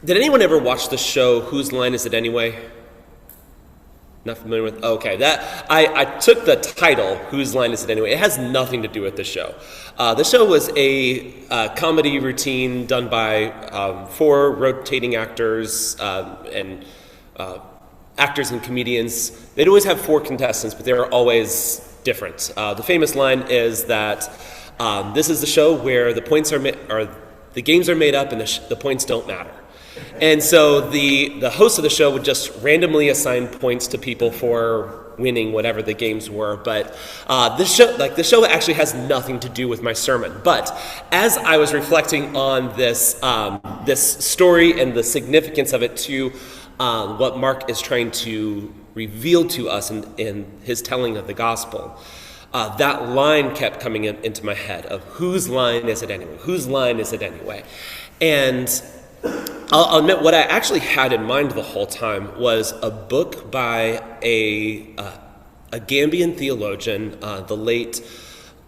Did anyone ever watch the show Whose Line Is It Anyway? Not familiar with? Okay, that I took the title Whose Line Is It Anyway? It has nothing to do with the show. The show was a comedy routine done by four rotating actors and actors and comedians. They'd always have four contestants, but they were always different. The famous line is that this is the show where the points the games are made up and the points don't matter. And so the host of the show would just randomly assign points to people for winning whatever the games were. But this show actually has nothing to do with my sermon. But as I was reflecting on this story and the significance of it to what Mark is trying to reveal to us in his telling of the gospel, that line kept coming into my head of whose line is it anyway? Whose line is it anyway? And I'll admit what I actually had in mind the whole time was a book by a Gambian theologian, the late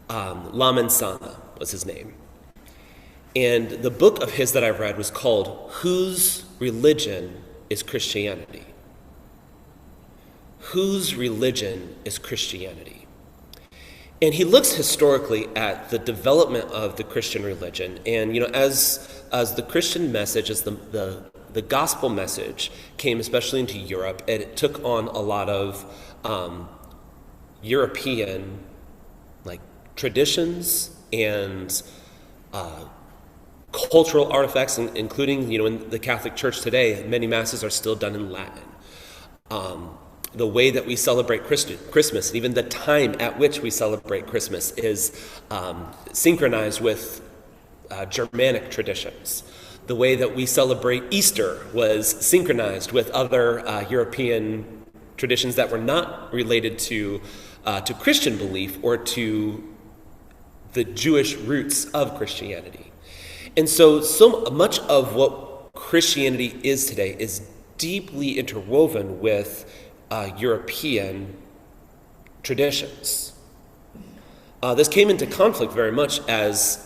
Lamin Sanneh was his name. And the book of his that I read was called Whose Religion is Christianity? Whose religion is Christianity? And he looks historically at the development of the Christian religion. And, as the Christian message, as the gospel message came especially into Europe, and it took on a lot of European traditions and cultural artifacts, including, in the Catholic Church today, many masses are still done in Latin. The way that we celebrate Christmas, and even the time at which we celebrate Christmas, is synchronized with Germanic traditions. The way that we celebrate Easter was synchronized with other European traditions that were not related to Christian belief or to the Jewish roots of Christianity. And so much of what Christianity is today is deeply interwoven with European traditions. This came into conflict very much as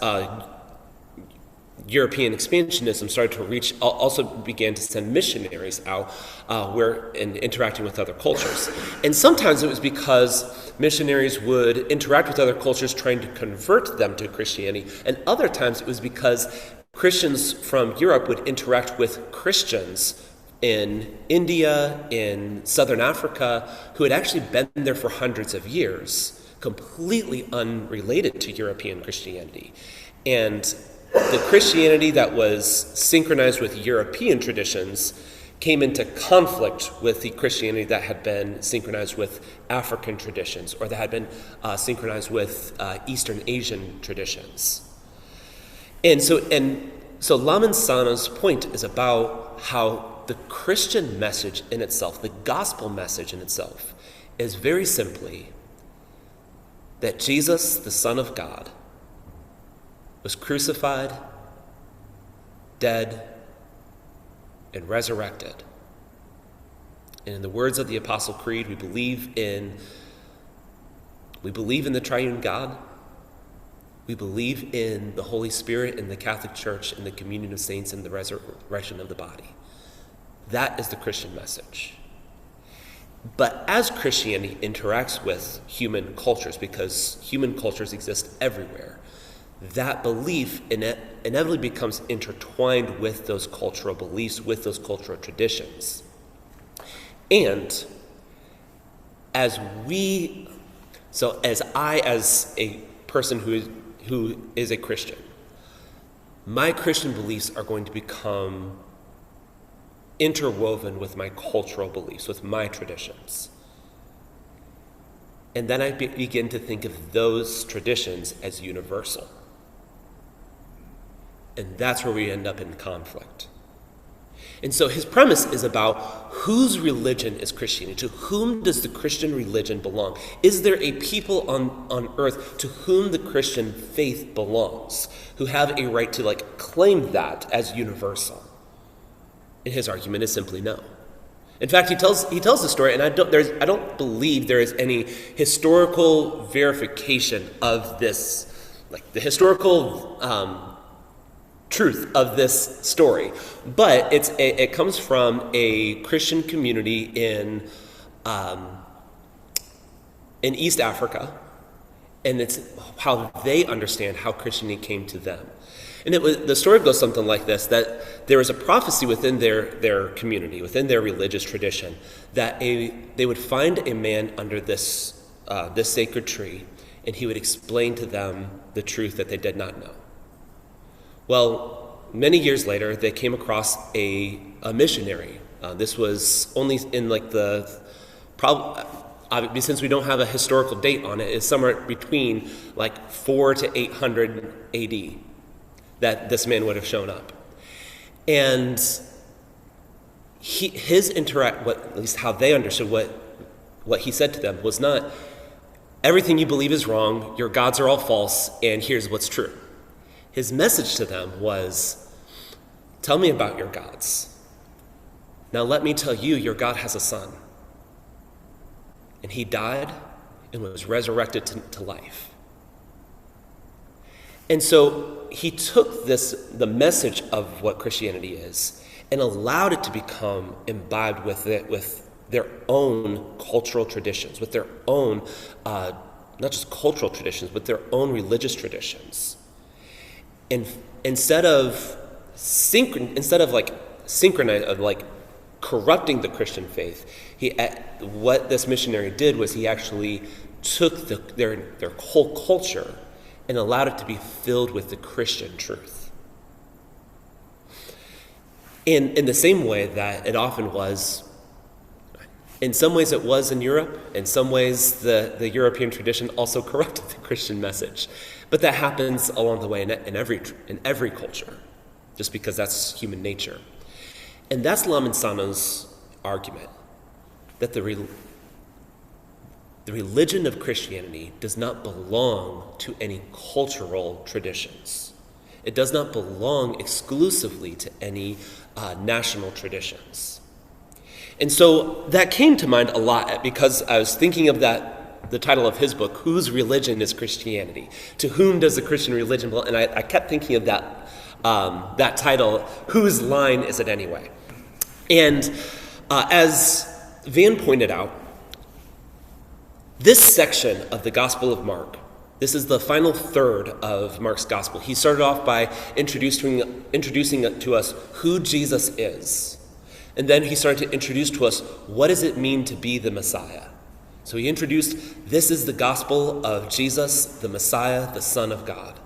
European expansionism started to reach, also began to send missionaries out and interacting with other cultures. And sometimes it was because missionaries would interact with other cultures trying to convert them to Christianity, and other times it was because Christians from Europe would interact with Christians in India, in Southern Africa, who had actually been there for hundreds of years, completely unrelated to European Christianity. And the Christianity that was synchronized with European traditions came into conflict with the Christianity that had been synchronized with African traditions, or that had been synchronized with Eastern Asian traditions. And so Lamin Sanneh's point is about how the Christian message in itself, the gospel message in itself, is very simply that Jesus, the Son of God, was crucified, dead, and resurrected. And in the words of the Apostle Creed, we believe in the triune God. We believe in the Holy Spirit, in the Catholic Church, in the communion of saints, and the resurrection of the body. That is the Christian message. But as Christianity interacts with human cultures, because human cultures exist everywhere, that belief inevitably becomes intertwined with those cultural beliefs, with those cultural traditions. And as a person who is a Christian, my Christian beliefs are going to become interwoven with my cultural beliefs, with my traditions. And then I begin to think of those traditions as universal. And that's where we end up in conflict. And so his premise is about whose religion is Christianity? To whom does the Christian religion belong? Is there a people on earth to whom the Christian faith belongs, who have a right to claim that as universal? And his argument is simply no. In fact, he tells the story, and I don't believe there is any historical verification of this, the historical truth of this story, but it comes from a Christian community in East Africa, and it's how they understand how Christianity came to them. And the story goes something like this, that there was a prophecy within their community, within their religious tradition, that they would find a man under this sacred tree, and he would explain to them the truth that they did not know. Well, many years later, they came across a missionary. This was only in since we don't have a historical date on it, it's somewhere between 4 to 800 AD that this man would have shown up. And at least how they understood what he said to them was not, everything you believe is wrong, your gods are all false, and here's what's true. His message to them was, tell me about your gods. Now let me tell you, your God has a son. And he died and was resurrected to life. And so he took the message of what Christianity is, and allowed it to become imbibed with their own cultural traditions, with their own, not just cultural traditions, but their own religious traditions. And instead of corrupting the Christian faith, what this missionary did was he actually took their whole culture and allowed it to be filled with the Christian truth. In the same way that it often was, in some ways it was in Europe, in some ways the European tradition also corrupted the Christian message. But that happens along the way in every culture, just because that's human nature. And that's Laminsano's argument, that the religion of Christianity does not belong to any cultural traditions. It does not belong exclusively to any national traditions. And so that came to mind a lot because I was thinking of the title of his book, Whose Religion is Christianity? To whom does the Christian religion belong? And I kept thinking of that title, Whose Line Is It Anyway? And as Van pointed out, this section of the Gospel of Mark, this is the final third of Mark's Gospel. He started off by introducing to us who Jesus is. And then he started to introduce to us, what does it mean to be the Messiah? So he introduced, this is the gospel of Jesus, the Messiah, the Son of God.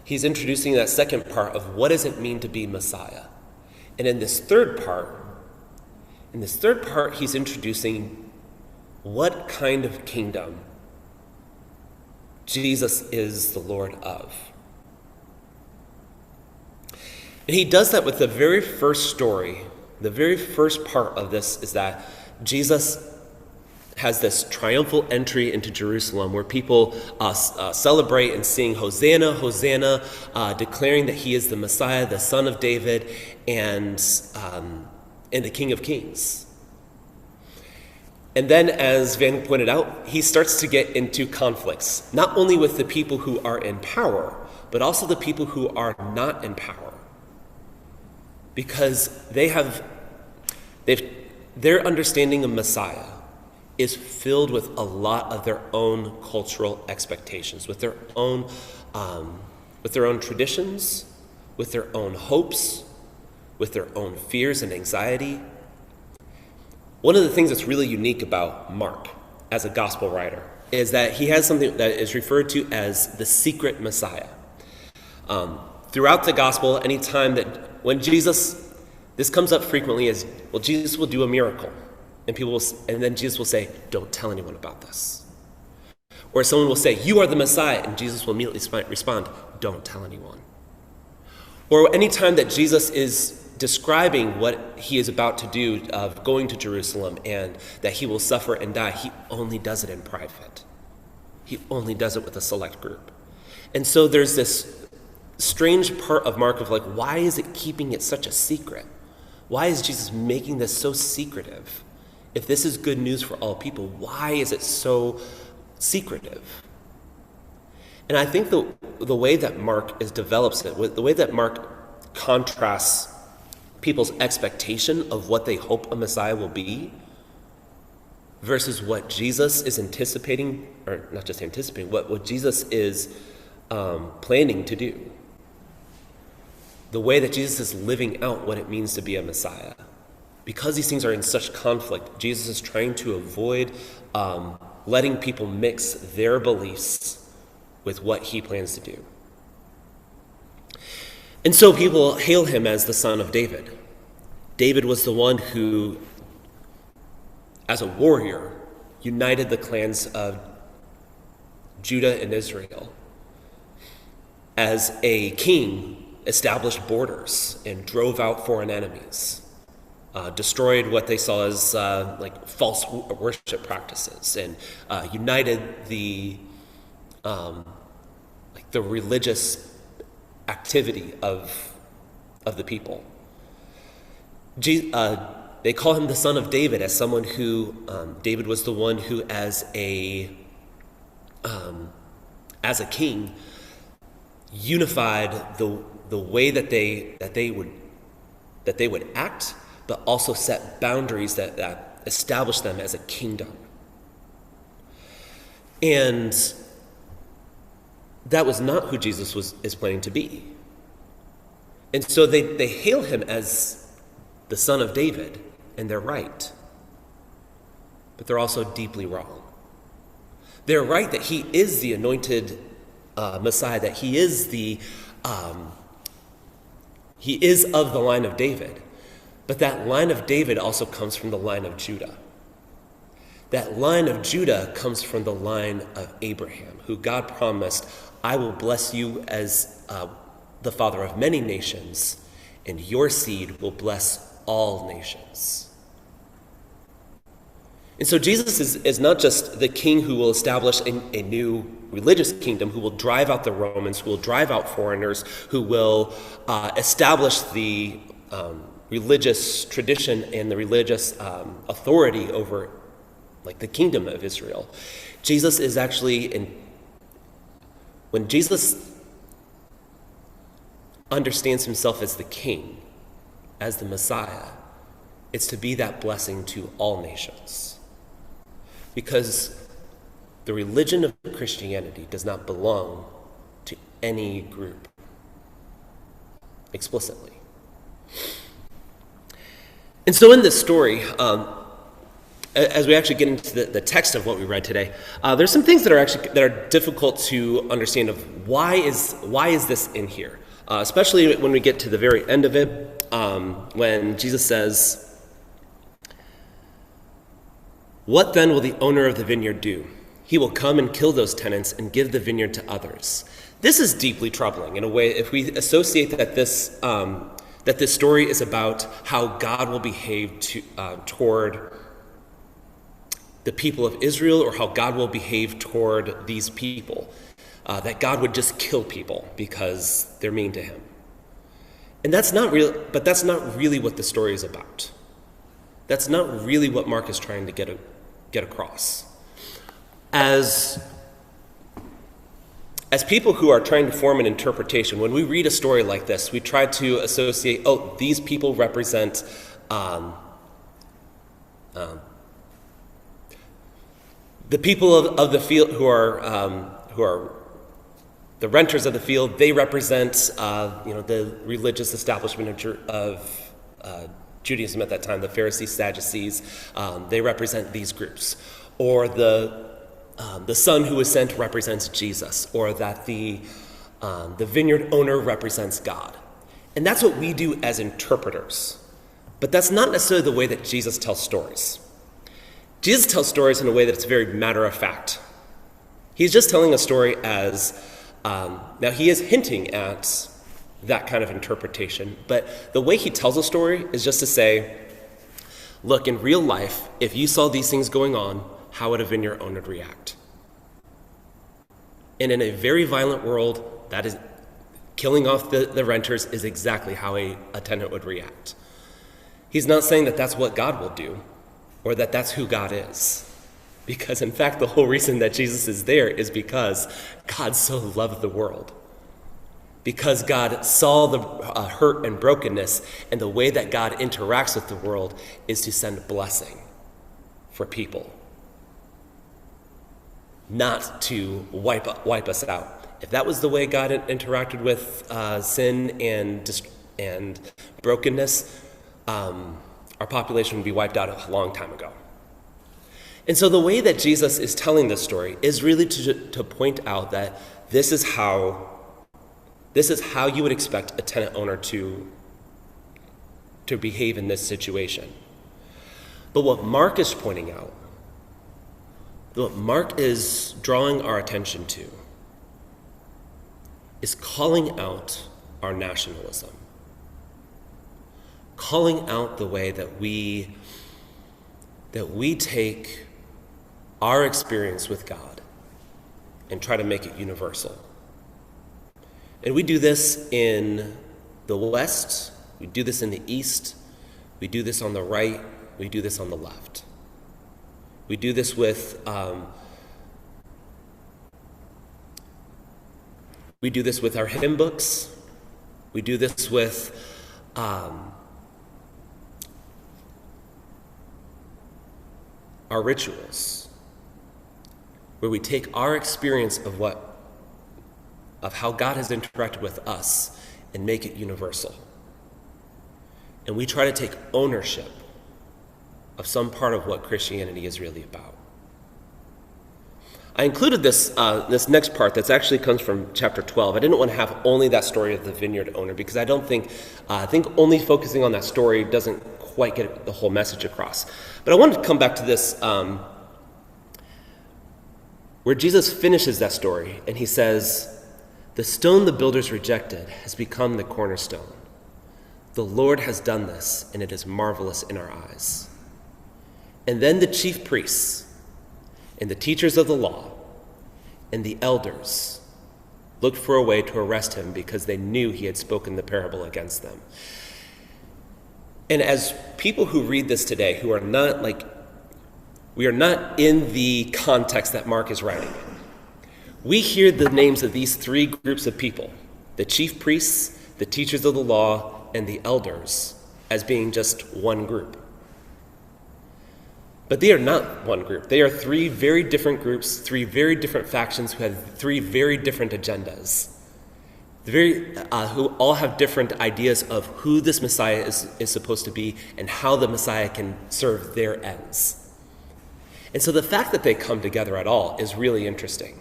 He's introducing that second part of what does it mean to be Messiah? And in this third part, he's introducing what kind of kingdom Jesus is the Lord of. And he does that with the very first story. The very first part of this is that Jesus has this triumphal entry into Jerusalem where people celebrate and sing Hosanna, Hosanna, declaring that he is the Messiah, the Son of David, and the King of Kings. And then, as Van pointed out, he starts to get into conflicts, not only with the people who are in power, but also the people who are not in power. Because their understanding of Messiah is filled with a lot of their own cultural expectations, with their own traditions, with their own hopes, with their own fears and anxiety. One of the things that's really unique about Mark as a gospel writer is that he has something that is referred to as the secret Messiah. Throughout the gospel, anytime that when this comes up frequently as, well, Jesus will do a miracle. And then Jesus will say, don't tell anyone about this. Or someone will say, you are the Messiah, and Jesus will immediately respond, don't tell anyone. Or any time that Jesus is describing what he is about to do of going to Jerusalem and that he will suffer and die, he only does it in private. He only does it with a select group. And so there's this strange part of Mark of why is it keeping it such a secret? Why is Jesus making this so secretive? If this is good news for all people, why is it so secretive? And I think the way that Mark develops it, the way that Mark contrasts people's expectation of what they hope a Messiah will be versus what Jesus is anticipating, or not just anticipating, what Jesus is planning to do. The way that Jesus is living out what it means to be a Messiah. Because these things are in such conflict, Jesus is trying to avoid letting people mix their beliefs with what he plans to do. And so people hail him as the son of David. David was the one who, as a warrior, united the clans of Judah and Israel. As a king, established borders and drove out foreign enemies. Destroyed what they saw as false worship practices, and united the religious activity of the people. They call him the son of David as someone who David was the one who, as a king, unified the way that they would act, but also set boundaries that established them as a kingdom. And that was not who Jesus is planning to be. And so they hail him as the son of David, and they're right. But they're also deeply wrong. They're right that he is the anointed Messiah, that he is of the line of David. But that line of David also comes from the line of Judah. That line of Judah comes from the line of Abraham, who God promised, I will bless you as the father of many nations, and your seed will bless all nations. And so Jesus is not just the king who will establish a new religious kingdom, who will drive out the Romans, who will drive out foreigners, who will establish the religious tradition and the religious authority over the kingdom of Israel. Jesus is actually, when Jesus understands himself as the king, as the Messiah, it's to be that blessing to all nations. Because the religion of Christianity does not belong to any group explicitly. And so in this story, as we actually get into the text of what we read today, there's some things that are difficult to understand of why is this in here, especially when we get to the very end of it, when Jesus says, "What then will the owner of the vineyard do? He will come and kill those tenants and give the vineyard to others." This is deeply troubling in a way if we associate that this story is about how God will behave toward the people of Israel, or how God will behave toward these people, that God would just kill people because they're mean to him. And that's not real, but that's not really what the story is about. That's not really what Mark is trying to get across. As people who are trying to form an interpretation, when we read a story like this, we try to associate, these people represent the people of the field who are the renters of the field. They represent the religious establishment of Judaism at that time, the Pharisees, Sadducees. They represent these groups. Or the son who was sent represents Jesus, or that the vineyard owner represents God. And that's what we do as interpreters. But that's not necessarily the way that Jesus tells stories. Jesus tells stories in a way that's very matter of fact. He's just telling a story as, now he is hinting at that kind of interpretation, but the way he tells a story is just to say, look, in real life, if you saw these things going on, how would a vineyard owner react? And in a very violent world, that is killing off the renters is exactly how a tenant would react. He's not saying that that's what God will do, or that that's who God is. Because in fact, the whole reason that Jesus is there is because God so loved the world because God saw the hurt and brokenness, and the way that God interacts with the world is to send blessing for people, not to wipe us out. If that was the way God interacted with sin and brokenness, our population would be wiped out a long time ago. And so the way that Jesus is telling this story is really to point out that this is how you would expect a tenant owner to behave in this situation. But what Mark is pointing out, what Mark is drawing our attention to, is calling out our nationalism. Calling out the way that we take our experience with God and try to make it universal. And we do this in the West, we do this in the East, we do this on the right, we do this on the left. We do this with our hymn books. We do this with our rituals, where we take our experience of how God has interacted with us and make it universal. And we try to take ownership of some part of what Christianity is really about. I included this next part that actually comes from chapter 12. I didn't want to have only that story of the vineyard owner, because I think only focusing on that story doesn't quite get the whole message across. But I wanted to come back to this where Jesus finishes that story and he says, "The stone the builders rejected has become the cornerstone. The Lord has done this, and it is marvelous in our eyes." And then the chief priests and the teachers of the law and the elders looked for a way to arrest him because they knew he had spoken the parable against them. And as people who read this today, who are not we are not in the context that Mark is writing in, we hear the names of these three groups of people, the chief priests, the teachers of the law, and the elders, as being just one group. But they are not one group. They are three very different groups, three very different factions who have three very different agendas, who all have different ideas of who this Messiah is supposed to be and how the Messiah can serve their ends. And so the fact that they come together at all is really interesting.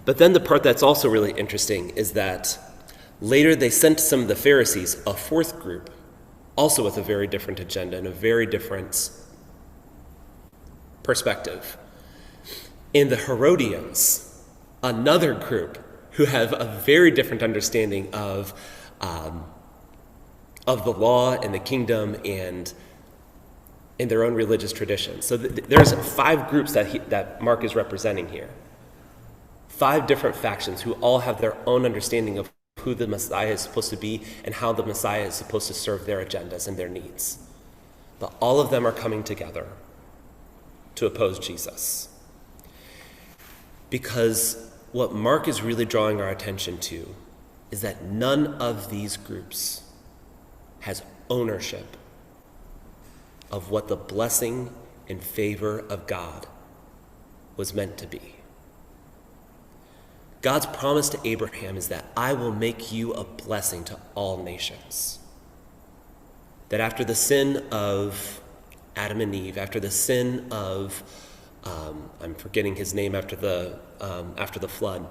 But then the part that's also really interesting is that later they sent some of the Pharisees, a fourth group, also with a very different agenda and a very different perspective. And the Herodians, another group who have a very different understanding of the law and the kingdom and in their own religious traditions. So there's 5 groups that Mark is representing here. 5 different factions who all have their own understanding of who the Messiah is supposed to be and how the Messiah is supposed to serve their agendas and their needs. But all of them are coming together to oppose Jesus. Because what Mark is really drawing our attention to is that none of these groups has ownership of what the blessing and favor of God was meant to be. God's promise to Abraham is that I will make you a blessing to all nations. That after the sin of Adam and Eve, after the sin of, I'm forgetting his name after the flood,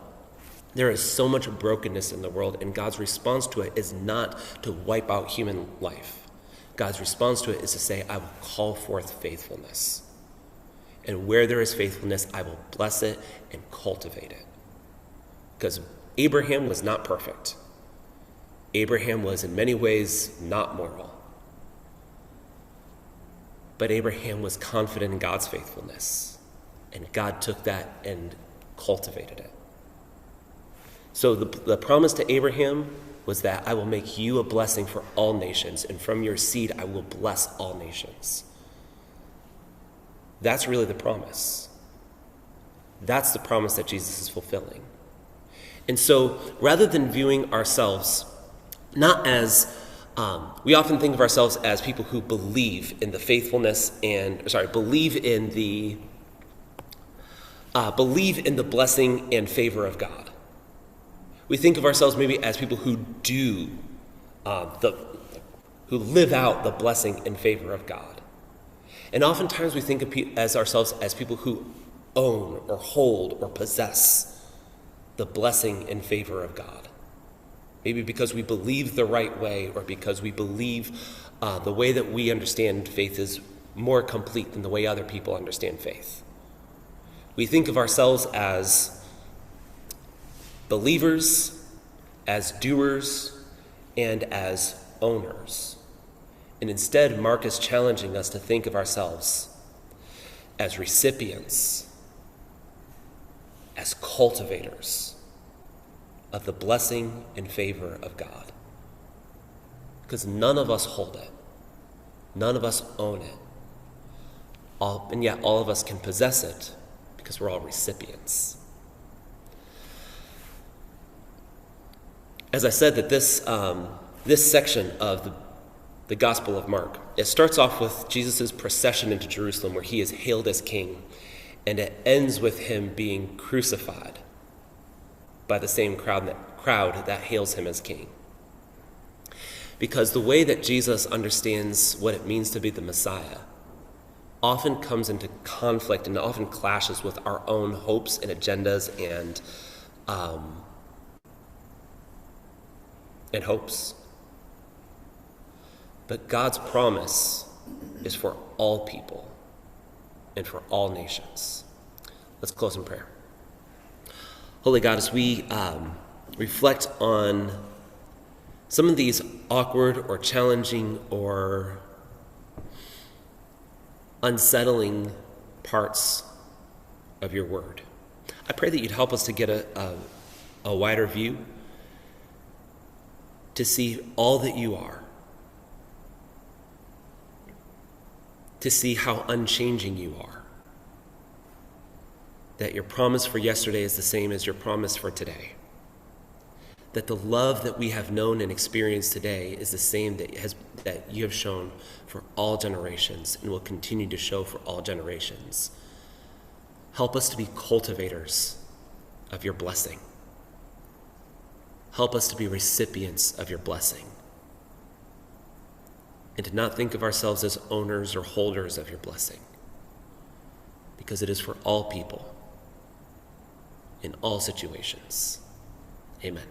there is so much brokenness in the world, and God's response to it is not to wipe out human life. God's response to it is to say, I will call forth faithfulness. And where there is faithfulness, I will bless it and cultivate it. Because Abraham was not perfect. Abraham was in many ways not moral. But Abraham was confident in God's faithfulness. And God took that and cultivated it. So the promise to Abraham was that I will make you a blessing for all nations, and from your seed I will bless all nations. That's really the promise. That's the promise that Jesus is fulfilling. And so rather than viewing ourselves not as, we often think of ourselves as people who believe in the faithfulness believe in the blessing and favor of God. We think of ourselves maybe as people who who live out the blessing and favor of God. And oftentimes we think of ourselves as people who own or hold or possess the blessing and favor of God. Maybe because we believe the right way, or because we believe the way that we understand faith is more complete than the way other people understand faith. We think of ourselves as believers, as doers, and as owners. And instead, Mark is challenging us to think of ourselves as recipients, as cultivators of the blessing and favor of God. Because none of us hold it. None of us own it. And yet all of us can possess it because we're all recipients. As I said, that this section of the Gospel of Mark, it starts off with Jesus' procession into Jerusalem, where he is hailed as king, and it ends with him being crucified by the same crowd that hails him as king. Because the way that Jesus understands what it means to be the Messiah often comes into conflict and often clashes with our own hopes and agendas and hopes. But God's promise is for all people and for all nations. Let's close in prayer. Holy God, as we reflect on some of these awkward or challenging or unsettling parts of your word, I pray that you'd help us to get a wider view, to see all that you are, to see how unchanging you are, that your promise for yesterday is the same as your promise for today, that the love that we have known and experienced today is the same that you have shown for all generations and will continue to show for all generations. Help us to be cultivators of your blessing. Help us to be recipients of your blessing, and to not think of ourselves as owners or holders of your blessing, because it is for all people in all situations. Amen.